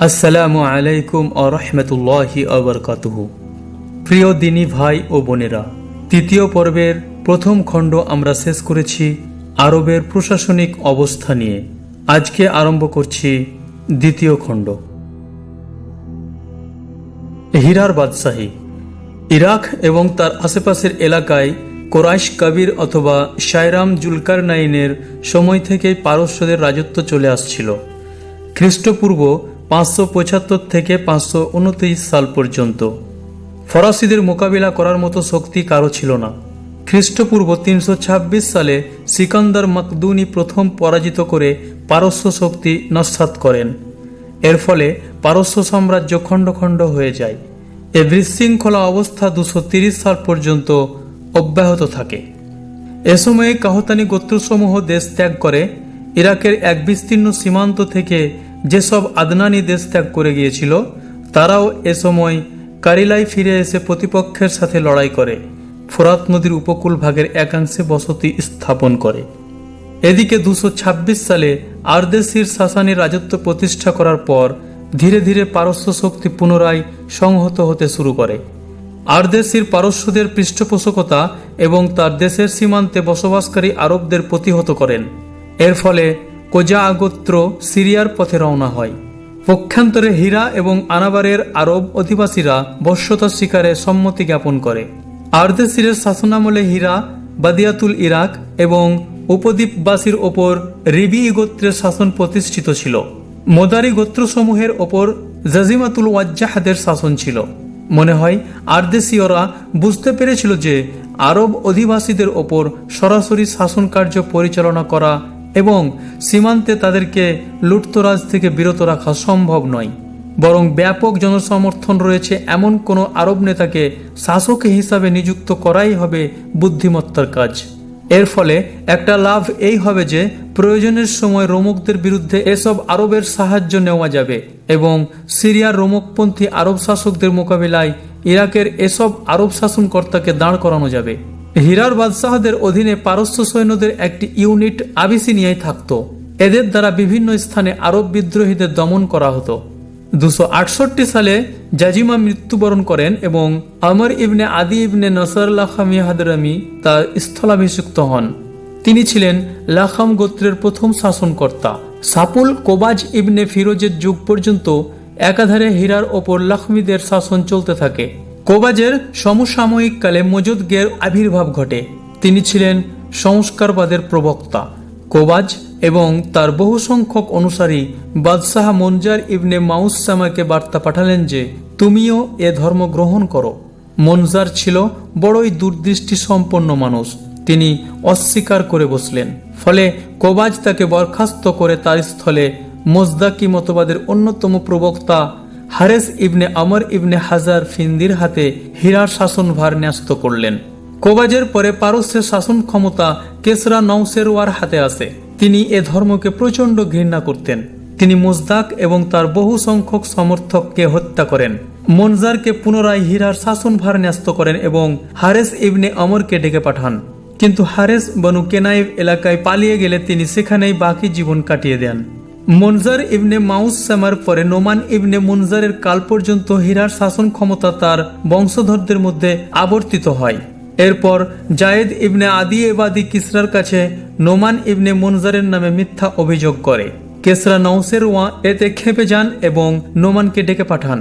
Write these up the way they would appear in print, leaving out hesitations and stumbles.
আসসালামু আলাইকুম ওয়া রাহমাতুল্লাহি ওয়া বারাকাতুহু। প্রিয় দিনী ভাই ও বোনেরা, তৃতীয় পর্বের প্রথম খণ্ড আমরা শেষ করেছি আরবের প্রশাসনিক অবস্থা নিয়ে। আজকে আরম্ভ করছি দ্বিতীয় খণ্ড। হীরার বাদশাহী। ইরাক এবং তার আশেপাশের এলাকায় কোরাইশ কবির অথবা শায়রাম জুলকারনাইনের সময় থেকেই পারস্যদের রাজত্ব চলে আসছিল। খ্রিস্টপূর্ব 575 থেকে 529 সাল পর্যন্ত ফরাসিদের মোকাবিলা করার মতো শক্তি কারো ছিল না। খ্রিস্টপূর্ব 326 সালে সিকান্দার মাকদুনি প্রথম পরাজিত করে পারস্য শক্তি নস্যাৎ করেন। এর ফলে পারস্য সাম্রাজ্য খণ্ড খণ্ড হয়ে যায়। এ বিশৃঙ্খলা অবস্থা 230 সাল পর্যন্ত অব্যাহত থাকে। এ সময়ে কাহতানি গোত্রসমূহ দেশ ত্যাগ করে। ইরাকের এক বিস্তীর্ণ সীমান্ত থেকে যেসব আদনানি দেশ ত্যাগ করে গিয়েছিল তারাও এ সময় কারিলায় ফিরে এসে প্রতিপক্ষের সাথে লড়াই করে ফোরাত নদীর উপকূল ভাগের একাংশে বসতি স্থাপন করে। এদিকে 226 সালে আরদেশির সাসানি রাজত্ব প্রতিষ্ঠা করার পর ধীরে ধীরে পারস্য শক্তি পুনরায় সংহত হতে শুরু করে। আরদেশির পারস্যদের পৃষ্ঠপোষকতা এবং তার দেশের সীমান্তে বসবাসকারী আরবদের প্রতিহত করেন। এর ফলে কোজা গোত্র সিরিয়ার পথে রওনা হয়। পক্ষান্তরে হীরা এবং আনাবারের আরব অধিবাসীরা বশ্যতা শিকারে সম্মতি জ্ঞাপন করে। আরদেশিরের শাসনামলে হীরা, বাদিয়াতুল ইরাক এবং উপদ্বীপবাসীর ওপর রিবি গোত্রের শাসন প্রতিষ্ঠিত ছিল। মোদারি গোত্রসমূহের ওপর জাজিমাতুল ওয়াজ্জাহাদের শাসন ছিল। মনে হয় আরদেশীয়রা বুঝতে পেরেছিল যে আরব অধিবাসীদের ওপর সরাসরি শাসন কার্য পরিচালনা করা এবং সীমান্তে তাদেরকে লুটতরাজ থেকে বিরত রাখা সম্ভব নয়, বরং ব্যাপক জনসমর্থন রয়েছে এমন কোনো আরব নেতাকে শাসক হিসাবে নিযুক্ত করাই হবে বুদ্ধিমত্তার কাজ। এর ফলে একটা লাভ এই হবে যে প্রয়োজনের সময় রোমকদের বিরুদ্ধে এসব আরবের সাহায্য নেওয়া যাবে এবং সিরিয়ার রোমকপন্থী আরব শাসকদের মোকাবিলায় ইরাকের এসব আরব শাসনকর্তাকে দাঁড় করানো যাবে। হীরার বাদশাহদের অধীনে পারস্য সৈন্যদের একটি ইউনিট আবিসিনিয়ায় থাকত। এদের দ্বারা বিভিন্ন স্থানে আরব বিদ্রোহীদের দমন করা হতো। 268 সালে জাজিমা মৃত্যুবরণ করেন এবং আমর ইবনে আদি ইবনে নসর লাখামি হাদরামি তার স্থলাভিষিক্ত হন। তিনি ছিলেন লাখাম গোত্রের প্রথম শাসনকর্তা। সাপুল কোবাজ ইবনে ফিরোজের যুগ পর্যন্ত একাধারে হীরার ওপর লাখমিদের শাসন চলতে থাকে। কোবাজের সমসাময়িককালে মজুদগের আবির্ভাব ঘটে। তিনি ছিলেন সংস্কারবাদের প্রবক্তা। কোবাজ এবং তার বহু সংখ্যক অনুসারী বাদশাহ মনজার ইবনে মাউসামাকে বার্তা পাঠালেন যে তুমিও এ ধর্ম গ্রহণ করো। মনজার ছিল বড়ই দূরদৃষ্টি সম্পন্ন মানুষ। তিনি অস্বীকার করে বসলেন। ফলে কোবাজ তাকে বরখাস্ত করে তার স্থলে মোজদাকি মতবাদের অন্যতম প্রবক্তা হারেস ইবনে আমর ইবনে হাজার ফিন্দির হাতে হীরার শাসনভার ন্যস্ত করলেন। কোবাজের পরে পারস্যের শাসন ক্ষমতা কেসরা নওশেরওয়ার হাতে আসে। তিনি এ ধর্মকে প্রচণ্ড ঘৃণা করতেন। তিনি মোজদাক এবং তার বহু সংখ্যক সমর্থককে হত্যা করেন। মনজারকে পুনরায় হীরার শাসনভার ন্যস্ত করেন এবং হারেস ইবনে আমরকে ডেকে পাঠান। কিন্তু হারেস বনু কেনাইব এলাকায় পালিয়ে গেলে তিনি সেখানেই বাকি জীবন কাটিয়ে দেন। মনজার ইবনে মাউসামার পরে নোমান ইবনে মুনজারের কাল পর্যন্ত হীরার শাসন ক্ষমতা তার বংশধরদের মধ্যে আবর্তিত হয়। এরপর জায়েদ ইবনে আদি এবাদি কিসরার কাছে নোমান ইবনে মুনজারের নামে মিথ্যা অভিযোগ করে। কেসরা নওশেরওয়া এতে ক্ষেপে যান এবং নোমানকে ডেকে পাঠান।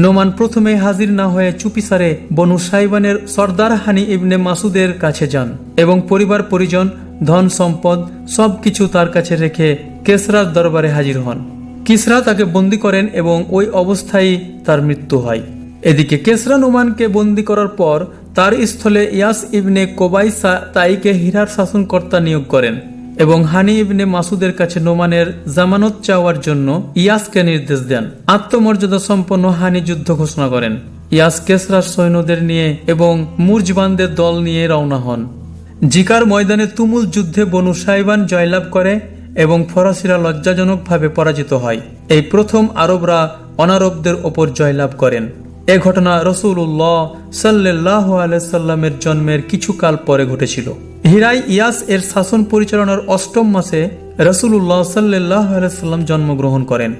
নোমান প্রথমে হাজির না হয়ে চুপিসারে বনু সাইবানের সর্দার হানি ইবনে মাসুদের কাছে যান এবং পরিবার পরিজন, ধন সম্পদ সবকিছু তার কাছে রেখে কেসরার দরবারে হাজির হন। কিসরা তাকে বন্দী করেন এবং ওই অবস্থায় তার মৃত্যু হয়। এদিকে কেসরা নোমানকে বন্দী করার পর তার স্থলে ইয়াস ইবনে কোবাইসা তাইকে হীরার শাসনকর্তা নিয়োগ করেন এবং হানি ইবনে মাসুদের কাছে নোমানের জামানত চাওয়ার জন্য ইয়াসকে নির্দেশ দেন। আত্মমর্যাদা সম্পন্ন হানি যুদ্ধ ঘোষণা করেন। ইয়াস কেসরার সৈন্যদের নিয়ে এবং মুরজবানদের দল নিয়ে রওনা হন। জিকার ময়দানে তুমুল যুদ্ধে বনু সাইবান জয়লাভ করে এবং ফরাসিরা লজ্জাজনকভাবে পরাজিত হয়। এই প্রথম আরবরা অনারবদের ওপর জয়লাভ করেন। এ ঘটনা রাসূলুল্লাহ সাল্লাল্লাহু আলাইহি সাল্লামের জন্মের কিছুকাল পরে ঘটেছিল। হীরায় ইয়াস এর শাসন পরিচালনার ৮ম মাসে রাসূলুল্লাহ সাল্লাল্লাহু আলাইহি সাল্লাম জন্মগ্রহণ করেন।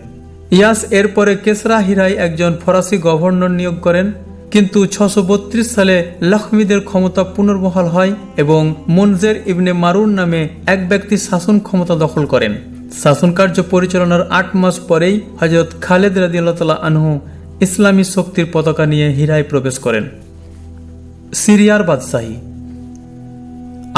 ইয়াস এরপরে কেসরা হিরায় একজন ফরাসি গভর্নর নিয়োগ করেন, কিন্তু 632 সালে লখমিদের ক্ষমতা পুনর্বহাল হয় এবং মুনজের ইবনে মারুন নামে এক ব্যক্তি শাসন ক্ষমতা দখল করেন। শাসন কার্য পরিচালনার 8 মাস পরেই হযরত খালেদ রাদিয়াল্লাহু তাআলা আনহু ইসলামী শক্তির পতাকা নিয়ে হিরায় প্রবেশ করেন। সিরিয়ার বাদশাহী।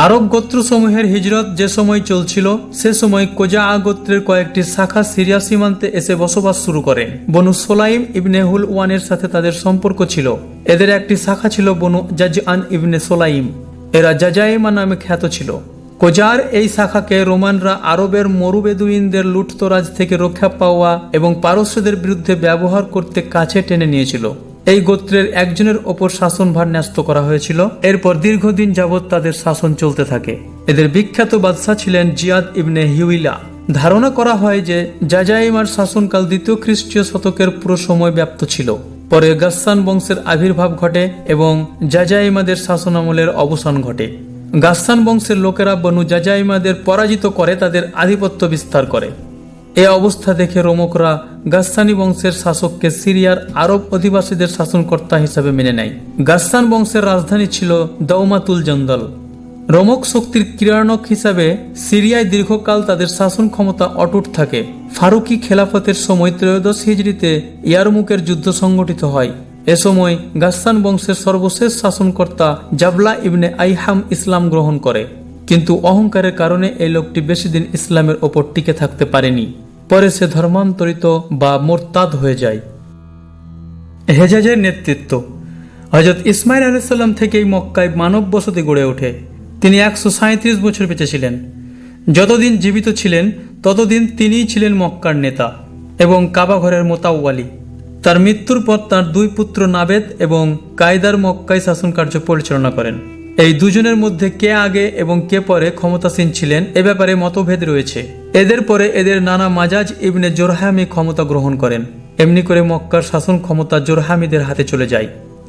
আরব গোত্রসমূহের হিজরত যে সময় চলছিল সে সময় কোজা গোত্রের কয়েকটি শাখা সিরিয়া সীমান্তে এসে বসবাস শুরু করে। বনু সোলাইম ইবনে হুলওয়ানের সাথে তাদের সম্পর্ক ছিল। এদের একটি শাখা ছিল বনু জাজআন ইবনে সোলাইম, এরা জাজাইমা নামে খ্যাত ছিল। কোজার এই শাখাকে রোমানরা আরবের মরুবেদুইনদের লুঠতরাজ থেকে রক্ষা পাওয়া এবং পারস্যদের বিরুদ্ধে ব্যবহার করতে কাছে টেনে নিয়েছিল। এই গোত্রের একজনের ওপর শাসনভার ন্যস্ত করা হয়েছিল। এরপর দীর্ঘদিন যাবৎ তাদের শাসন চলতে থাকে। এদের বিখ্যাত বাদশাহ ছিলেন জিয়াদ ইবনে হিউইলা। ধারণা করা হয় যে জাজাইমার শাসনকাল 2য় খ্রিস্টীয় শতকের পুরো সময় ব্যাপ্ত ছিল। পরে গাসসান বংশের আবির্ভাব ঘটে এবং জাজাইমাদের শাসনামলের অবসান ঘটে। গাসসান বংশের লোকেরা বনু জাজাইমাদের পরাজিত করে তাদের আধিপত্য বিস্তার করে। এ অবস্থা দেখে রোমকরা গাসসানি বংশের শাসককে সিরিয়ার আরব অধিবাসীদের শাসনকর্তা হিসাবে মেনে নেয়। গাসসান বংশের রাজধানী ছিল দৌমাতুল জন্দল। রোমক শক্তির ক্রীড়ানক হিসাবে সিরিয়ায় দীর্ঘকাল তাদের শাসন ক্ষমতা অটুট থাকে। ফারুকি খেলাফতের সময় 13 হিজরিতে ইয়ারমুকের যুদ্ধ সংগঠিত হয়। এ সময় গাসসান বংশের সর্বশেষ শাসনকর্তা জাবলা ইবনে আইহাম ইসলাম গ্রহণ করে, কিন্তু অহংকারের কারণে এই লোকটি বেশি দিন ইসলামের ওপর টিকে থাকতে পারেনি। পরে সে ধর্মান্তরিত বা মোরতাদ হয়ে যায়। হেজাজের নেতৃত্ব। হযরত ইসমাইল আলাইহিস সালাম থেকেই মক্কায় মানব বসতি গড়ে ওঠে। তিনি 137 বছর বেঁচে ছিলেন। যতদিন জীবিত ছিলেন ততদিন তিনিই ছিলেন মক্কার নেতা এবং কাবা ঘরের মোতাওয়ালি। তার মৃত্যুর পর তার 2 পুত্র নাবেদ এবং কায়দার মক্কায় শাসন কার্য পরিচালনা করেন। এই দুজনের মধ্যে কে আগে এবং কে পরে ক্ষমতাসীন ছিলেন এ ব্যাপারে মতভেদ রয়েছে। এদের পরে এদের নানা মাজাজ ইবনে জোরহামি ক্ষমতা গ্রহণ করেন। এমনি করে মক্কার শাসন ক্ষমতা জোরহামিদের হাতে চলে যায়।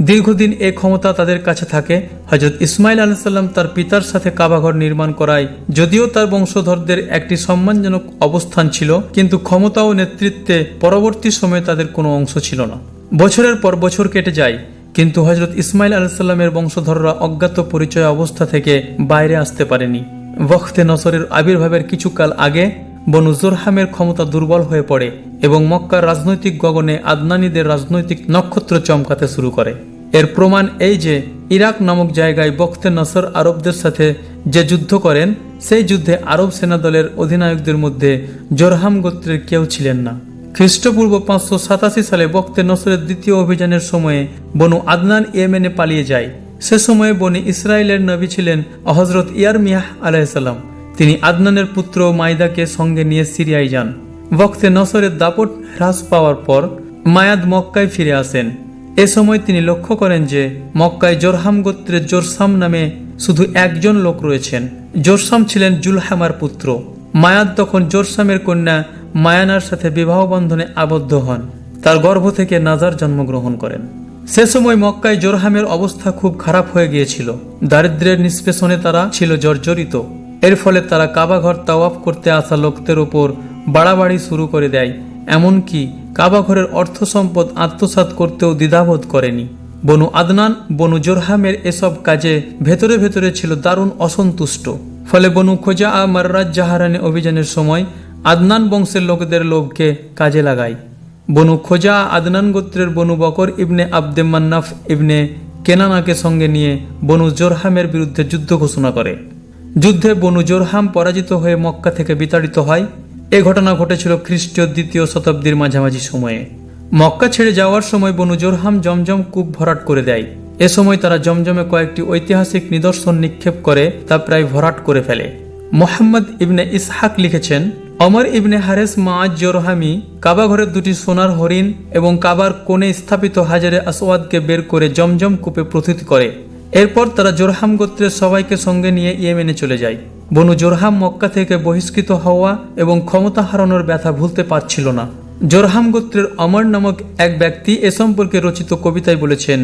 দীর্ঘদিন এ ক্ষমতা তাদের কাছে থাকে। হযরত ইসমাইল আলাইহিস সালাম তার পিতার সাথে কাবাঘর নির্মাণ করায় যদিও তার বংশধরদের একটি সম্মানজনক অবস্থান ছিল, কিন্তু ক্ষমতা ও নেতৃত্বে পরবর্তী সময়ে তাদের কোনো অংশ ছিল না। বছরের পর বছর কেটে যায়, কিন্তু হযরত ইসমাইল আলাইহিস সালামের বংশধররা অজ্ঞাত পরিচয় অবস্থা থেকে বাইরে আসতে পারেনি। ওয়াক্তে নসরের আবির্ভাবের কিছুকাল আগে বনু জোরহামের ক্ষমতা দুর্বল হয়ে পড়ে এবং মক্কার রাজনৈতিক গগনে আদনানীদের রাজনৈতিক নক্ষত্র চমকাতে শুরু করে। এর প্রমাণ এই যে ইরাক নামক জায়গায় ওয়াক্তে নসর আরবদের সাথে যে যুদ্ধ করেন সেই যুদ্ধে আরব সেনাদলের অধিনায়কদের মধ্যে জোরহাম গোত্রের কেউ ছিলেন না। খ্রিস্টপূর্ব 587 সালে ওয়াক্তে নসরের দ্বিতীয় অভিযানের সময়ে বনু আদনান ইয়েমেনে পালিয়ে যায়। সে সময়ে বনি ইসরায়েলের নবী ছিলেন হযরত ইয়ারমিয়াহ আলাইহিস সালাম। তিনি আদনানের পুত্র মাইদাকে সঙ্গে নিয়ে সিরিয়ায় যান। ওয়াক্তে নসরের দাপট হ্রাস পাওয়ার পর মায়াদ মক্কায় ফিরে আসেন। এ সময় তিনি লক্ষ্য করেন যে মক্কায় জোরহাম গোত্রের জোরসাম নামে শুধু একজন লোক রয়েছেন। জোরসাম ছিলেন জুলহামার পুত্র। মায়াদ তখন জোরসামের কন্যা মায়ানার সাথে বিবাহ বন্ধনে আবদ্ধ হন। তার গর্ভ থেকে নাজার জন্মগ্রহণ করেন। সে সময় মক্কায় জোরহামের অবস্থা খুব খারাপ হয়ে গিয়েছিল। দারিদ্র্যের নিষ্পেষণে তারা ছিল জর্জরিত। এর ফলে তারা কাবাঘর তাওয়াফ করতে আসা লোকদের ওপর বাড়াবাড়ি শুরু করে দেয়। এমনকি কাবাঘরের অর্থ সম্পদ আত্মসাৎ করতেও দ্বিধাবোধ করেনি। বনু আদনান বনু জোরহামের এসব কাজে ভেতরে ভেতরে ছিল দারুণ অসন্তুষ্ট। ফলে বনু খোজা মাররাজ জাহারানে অভিযানের সময় আদনান বংশের লোকদের লোভকে কাজে লাগায়। বনু খোজা আদনান গোত্রের বনু বকর ইবনে আবদে মান্নাফ ইবনে কেনানাকে সঙ্গে নিয়ে বনু জোরহামের বিরুদ্ধে যুদ্ধ ঘোষণা করে। যুদ্ধে বনু জোরহাম পরাজিত হয়ে মক্কা থেকে বিতাড়িত হয়। এ ঘটনা ঘটেছিল খ্রিস্টীয় 2য় শতাব্দীর মাঝামাঝি সময়ে। মক্কা ছেড়ে যাওয়ার সময় বনু জোরহাম জমজম কূপ ভরাট করে দেয়। এ সময় তারা জমজমে কয়েকটি ঐতিহাসিক নিদর্শন নিক্ষেপ করে তা প্রায় ভরাট করে ফেলে। মুহাম্মদ ইবনে ইসহাক লিখেছেন, ওমর ইবনে হারেস মাআজ জোরহামি কাবাঘরের 2টি সোনার হরিণ এবং কাবার কোণে স্থাপিত হাজারে আসওয়াদকে বের করে জমজম কূপে প্রথিত করে। এরপর তারা জোরহাম গোত্রের সবাইকে সঙ্গে নিয়ে ইয়েমেনে চলে যায়। বনু জোরহাম মক্কা থেকে বহিষ্কৃত হওয়া এবং ক্ষমতা হারানোর ব্যথা ভুলতে পারছিল না। জোরহাম গোত্রের অমর নামক এক ব্যক্তি এ সম্পর্কে রচিত কবিতায় বলেছেন,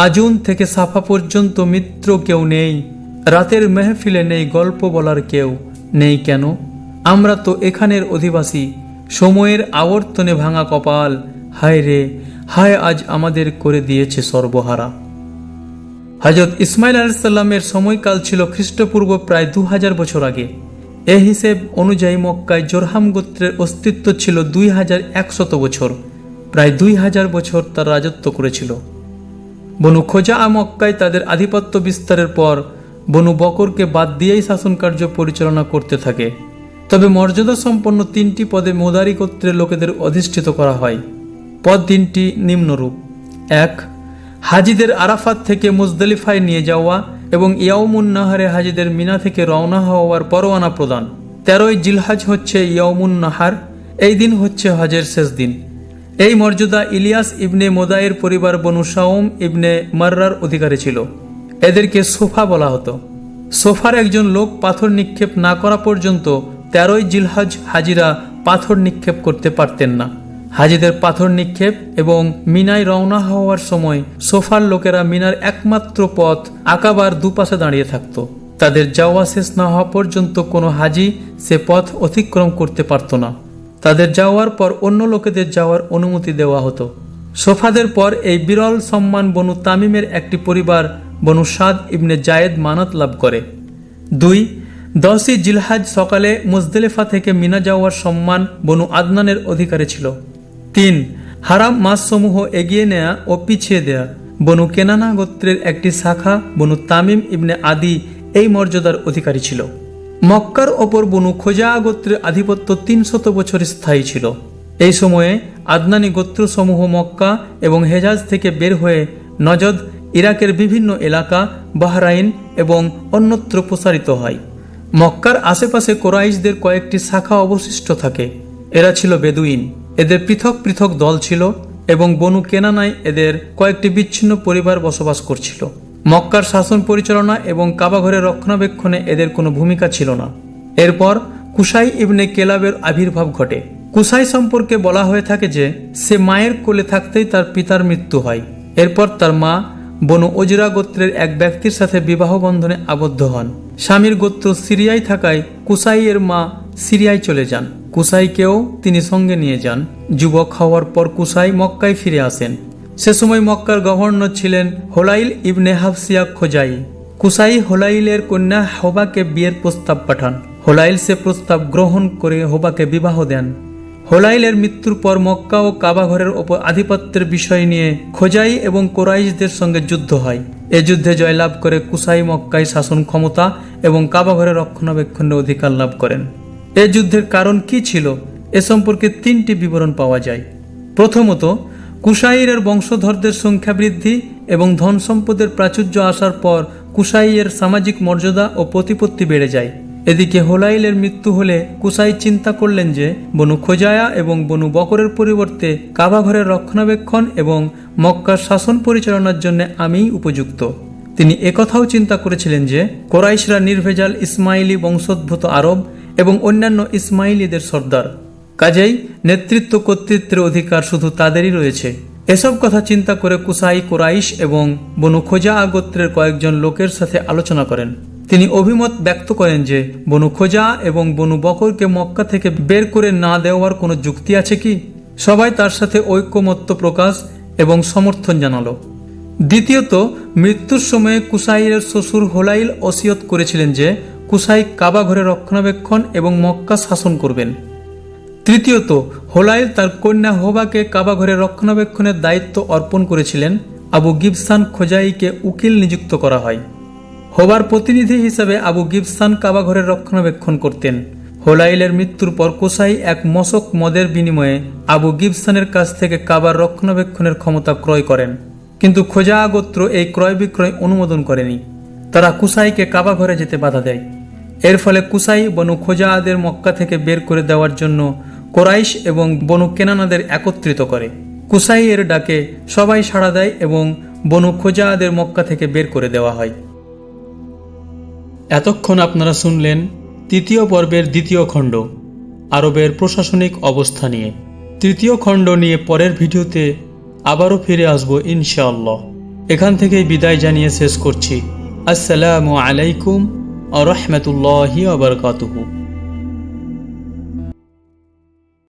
আজুন থেকে সাফা পর্যন্ত মিত্র কেউ নেই, রাতের মেহফিলে নেই গল্প বলার কেউ নেই কেন, আমরা তো এখানের অধিবাসী, সময়ের আবর্তনে ভাঙা কপাল, হায় রে হায়, আজ আমাদের করে দিয়েছে সর্বহারা। হযরত ইসমাইল আলাইহিস সালামের সময়কাল ছিল খ্রিস্টপূর্ব প্রায় 2000 বছর আগে। এ হিসেব অনুযায়ী মক্কায় জোরহাম গোত্রের অস্তিত্ব ছিল 2100 বছর। প্রায় 2000 বছর তার রাজত্ব করেছিল। বনু খোজাআ মক্কায় তাদের আধিপত্য বিস্তারের পর বনু বকরকে বাদ দিয়েই শাসন কার্য পরিচালনা করতে থাকে। তবে মর্যাদা সম্পন্ন 3টি পদে মোদারি গোত্রের লোকেদের অধিষ্ঠিত করা হয়। পদ 3টি নিম্নরূপ: 1. হাজিদের আরাফাত থেকে মুজদালিফায় নিয়ে যাওয়া এবং ইয়াউমুন নাহারে হাজিদের মিনা থেকে রওনা হওয়ার পরোয়ানা প্রদান। 13ই জিলহজ হচ্ছে ইয়াউমুন নাহার, এই দিন হচ্ছে হজের শেষ দিন। এই মর্যাদা ইলিয়াস ইবনে মোদায়ের পরিবার বনু শাওম ইবনে মাররার অধিকারে ছিল। এদেরকে সোফা বলা হতো। সোফার একজন লোক পাথর নিক্ষেপ না করা পর্যন্ত 13ই জিলহজ হাজিরা পাথর নিক্ষেপ করতে পারতেন না। হাজিদের পাথর নিক্ষেপ এবং মিনায় রওনা হওয়ার সময় সোফার লোকেরা মিনার একমাত্র পথ আকাবার দুপাশে দাঁড়িয়ে থাকত। তাদের যাওয়া শেষ না হওয়া পর্যন্ত কোনো হাজি সে পথ অতিক্রম করতে পারত না। তাদের যাওয়ার পর অন্য লোকেদের যাওয়ার অনুমতি দেওয়া হতো। সোফাদের পর এই বিরল সম্মান বনু তামিমের একটি পরিবার বনু সাদ ইবনে জায়েদ মানত লাভ করে। 2. 10ই জিলহজ সকালে মুজদালিফা থেকে মিনা যাওয়ার সম্মান বনু আদনানের অধিকারে ছিল। 3. হারাম মাসসমূহ এগিয়ে নেয়া ও পিছিয়ে দেয়া বনু কেনানা গোত্রের একটি শাখা বনু তামিম ইবনে আদি এই মর্যাদার অধিকারী ছিল। মক্কার ওপর বনু খোজাআ গোত্রের আধিপত্য 300 বছর স্থায়ী ছিল। এই সময়ে আদনানি গোত্রসমূহ মক্কা এবং হেজাজ থেকে বের হয়ে নজদ, ইরাকের বিভিন্ন এলাকা, বাহরাইন এবং অন্যত্র প্রসারিত হয়। মক্কার আশেপাশে কোরাইশদের কয়েকটি শাখা অবশিষ্ট থাকে। এরা ছিল বেদুইন। এদের পৃথক পৃথক দল ছিল এবং বনু কেনানায় এদের কয়েকটি বিচ্ছিন্ন পরিবার বসবাস করছিল। মক্কার শাসন পরিচালনা এবং কাবাঘরের রক্ষণাবেক্ষণে এদের কোনো ভূমিকা ছিল না। এরপর কুসাই ইবনে কেলাবের আবির্ভাব ঘটে। কুসাই সম্পর্কে বলা হয়ে থাকে যে সে মায়ের কোলে থাকতেই তার পিতার মৃত্যু হয়। এরপর তার মা বনু ওজরা গোত্রের এক ব্যক্তির সাথে বিবাহ বন্ধনে আবদ্ধ হন। স্বামীর গোত্র সিরিয়ায় থাকায় কুসাইয়ের মা সিরিয়ায় চলে যান। কুসাইকেও তিনি সঙ্গে নিয়ে যান। যুবক হওয়ার পর কুসাই মক্কায় ফিরে আসেন। সে সময় মক্কার গভর্নর ছিলেন হোলাইল ইবনে হাফসিয়া খোজাই। কুসাই হোলাইলের কন্যা হোবাকে বিয়ের প্রস্তাব পাঠান। হোলাইল সে প্রস্তাব গ্রহণ করে হোবাকে বিবাহ দেন। হোলাইলের মৃত্যুর পর মক্কা ও কাবাঘরের ওপর আধিপত্যের বিষয় নিয়ে খোজাই এবং কোরাইশদের সঙ্গে যুদ্ধ হয়। এ যুদ্ধে জয়লাভ করে কুসাই মক্কায় শাসন ক্ষমতা এবং কাবাঘরের রক্ষণাবেক্ষণের অধিকার লাভ করেন। এ যুদ্ধের কারণ কি ছিল এ সম্পর্কে 3টি বিবরণ পাওয়া যায়। প্রথমত, কুসাইয়ের বংশধরদের সংখ্যা বৃদ্ধি এবং ধন সম্পদের প্রাচুর্য আসার পর কুসাইয়ের সামাজিক মর্যাদা ও প্রতিপত্তি বেড়ে যায়। এদিকে হোলাইলের মৃত্যু হলে কুসাই চিন্তা করলেন যে বনু খোজায়া এবং বনু বকরের পরিবর্তে কাবাঘরের রক্ষণাবেক্ষণ এবং মক্কার শাসন পরিচালনার জন্য আমিই উপযুক্ত। তিনি একথাও চিন্তা করেছিলেন যে কোরাইশরা নির্ভেজাল ইসমাইলি বংশোদ্ভূত আরব এবং অন্যান্য ইসমাইলিদের সর্দার, কাজেই নেতৃত্ব কর্তৃত্বের অধিকার শুধু তাদেরই রয়েছে। এসব কথা চিন্তা করে কুসাই কোরাইশ এবং বনু খোজাআ গোত্রের কয়েকজন লোকের সাথে আলোচনা করেন। তিনি অভিমত ব্যক্ত করেন যে বনু খোজাআ এবং বনু বকরকে মক্কা থেকে বের করে না দেওয়ার কোনো যুক্তি আছে কি? সবাই তার সাথে ঐকমত্য প্রকাশ এবং সমর্থন জানালো। দ্বিতীয়ত, মৃত্যুর সময়ে কুসাইয়ের শ্বশুর হোলাইল ওসিয়ত করেছিলেন যে কুসাই কাবাঘরের রক্ষণাবেক্ষণ এবং মক্কা শাসন করবেন। তৃতীয়ত, হোলাইল তার কন্যা হোবাকে কাবাঘরের রক্ষণাবেক্ষণের দায়িত্ব অর্পণ করেছিলেন। আবু গিবসান খোজাইকে উকিল নিযুক্ত করা হয়। হোবার প্রতিনিধি হিসেবে আবু গিবসান কাবাঘরের রক্ষণাবেক্ষণ করতেন। হোলাইলের মৃত্যুর পর কুসাই এক মশক মদের বিনিময়ে আবু গিবসানের কাছ থেকে কাবার রক্ষণাবেক্ষণের ক্ষমতা ক্রয় করেন, কিন্তু খোজাআ গোত্র এই ক্রয় বিক্রয় অনুমোদন করেনি। তারা কুসাইকে কাবাঘরে যেতে বাধা দেয়। এর ফলে কুসাই বনু খোজাআদের মক্কা থেকে বের করে দেওয়ার জন্য কোরাইশ এবং বনু কেনানাদের একত্রিত করে। কুসাই এর ডাকে সবাই সাড়া দেয় এবং বনু খোজাআদের মক্কা থেকে বের করে দেওয়া হয়। এতক্ষণ আপনারা শুনলেন 3য় পর্বের 2য় খণ্ড, আরবের প্রশাসনিক অবস্থা নিয়ে। 3য় খণ্ড নিয়ে পরের ভিডিওতে আবারও ফিরে আসব ইনশাআল্লাহ। এখান থেকেই বিদায় জানিয়ে শেষ করছি। আসসালামু আলাইকুম ওয়া রাহমাতুল্লাহি ওয়া বারাকাতুহু।